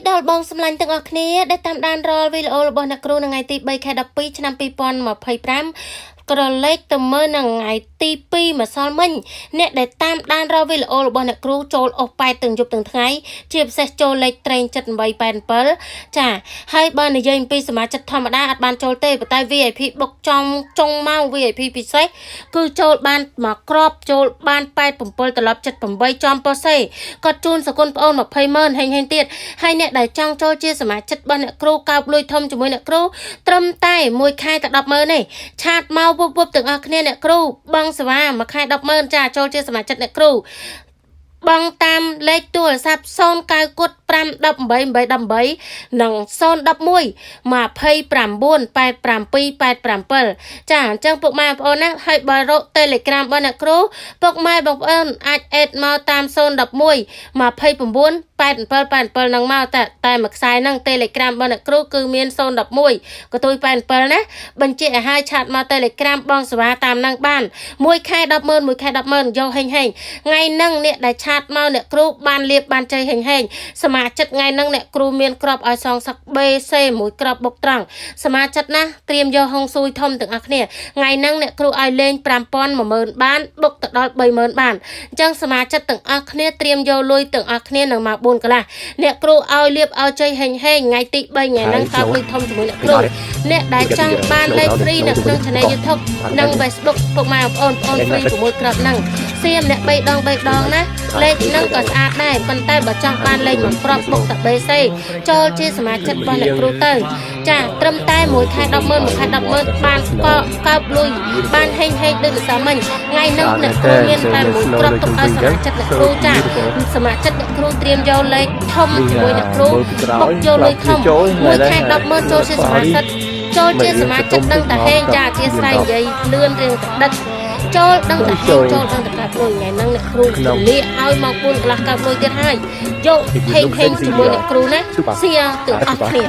ដល់បងសម្លាញ់ទាំងអស់គ្នាដែលតាមដានរាល់វីដេអូរបស់អ្នកគ្រូនៅថ្ងៃទី3ខែ12ឆ្នាំ2025ក្រឡេកទៅមើលនៅថ្ងៃទី2ម្សិលមិញអ្នកដែលតាមដានរាល់វីដេអូរបស់អ្នកគ្រូចូលអស់ប៉ែតទាំងយប់ទាំងថ្ងៃជាពិសេសចូលលេខត្រេង7887ចាហើយបើនិយាយអំពីសមាជិកធម្មតាអត់បានចូលទេប៉ុន្តែ VIP បុកចំចុងម៉ោង VIP ពិសេសគឺចូលបានមកក្របចូលបាន87ត្រឡប់78ចំប៉ុសេគាត់ជូនសគុណប្អូន200000ហេងទៀតហើយអ្នកដែលចង់ចូលជាសមាជិករបស់អ្នកគ្រូកោបលួយធំជាមួយអ្នកគ្រូត្រឹមតែមួយខែតែ100,000ទេឆាតមកពុបទាំងអស់គ្នាអ្នកគ្រូបងសេវាមួយខែ100,000ចាចូលជាសមាជិកអ្នកគ្រូបងតាមលេខទូរស័ព្ទ09គុត51888និង011298788ចាអញ្ចឹងពុកម៉ែបងប្អូនណាហើយបើរក Telegram របស់អ្នកគ្រូពុកម៉ែបងប្អូនអាចអេតមកតាម011298787នឹងមកតែមួយខ្សែហ្នឹង Telegram របស់អ្នកគ្រូគឺមាន011កតុយ87ណាបញ្ជាក់ឲ្យឆាតមក Telegram បងសេវាតាមហ្នឹងបានមួយខែ100,000មួយខែ100,000យកហេងថ្ងៃហ្នឹងអ្នកដែលឆាតមកអ្នកគ្រូបានលៀបបានជ័យហេងសមាជិកថ្ងៃហ្នឹងអ្នកគ្រូមានក្របឲ្យសងសឹក BC មួយក្របបុកត្រង់សមាជិកណាត្រៀមយកហុងស៊ុយធំទាំងអស់គ្នាថ្ងៃហ្នឹងអ្នកគ្រូឲ្យលេង 5,000 10000 បានបុកទៅដល់ 30,000 បានអញ្ចឹងសមាជិកទាំងអស់គ្នាត្រៀមយកលុយទាំងអស់គ្នានឹងមក4កន្លះអ្នកគ្រូឲ្យលៀបឲ្យជ័យហេងថ្ងៃទី3ថ្ងៃហ្នឹងកោបលុយធំជាមួយអ្នកគ្រូអ្នកដែលចង់បានលេខ free នៅក្នុង channel YouTube និង Facebook ពុកម៉ែបងប្អូន free 6ក្របហ្នឹងសៀមអ្នក3ដងណាលេខហ្នឹងក៏ស្អាតដែរប៉ុន្តែបើចង់បានលេខមួយក្របបុកតា BC ចូលជាសមាជិករបស់អ្នកគ្រូទៅចាត្រឹមតែមួយខែ100,000មួយខែ100,000បានកោបលុយបានហេងដូចម្សិលមិញថ្ងៃហ្នឹងអ្នកគ្រូមានតែមួយក្របទុកឲ្យសមាជិកអ្នកគ្រូចាសមាជិកអ្នកគ្រូត្រៀមយកលេខធំជាមួយអ្នកគ្រូបុកយកលុយធំមួយខែ100,000ចូលជាសមាជិកចូលជាសមាជិកដឹងតែហេងចាអធិស្ឋាននិយាយលឿនរឿងទឹកដឹកចូលដឹងតែហេងចូលដឹងតែកាប់លុយថ្ងៃហ្នឹងអ្នកគ្រូលាឲ្យមក4កន្លះកាប់លុយទៀតហើយយកហេងជាមួយអ្នកគ្រូណាសៀទាំងអស់គ្នា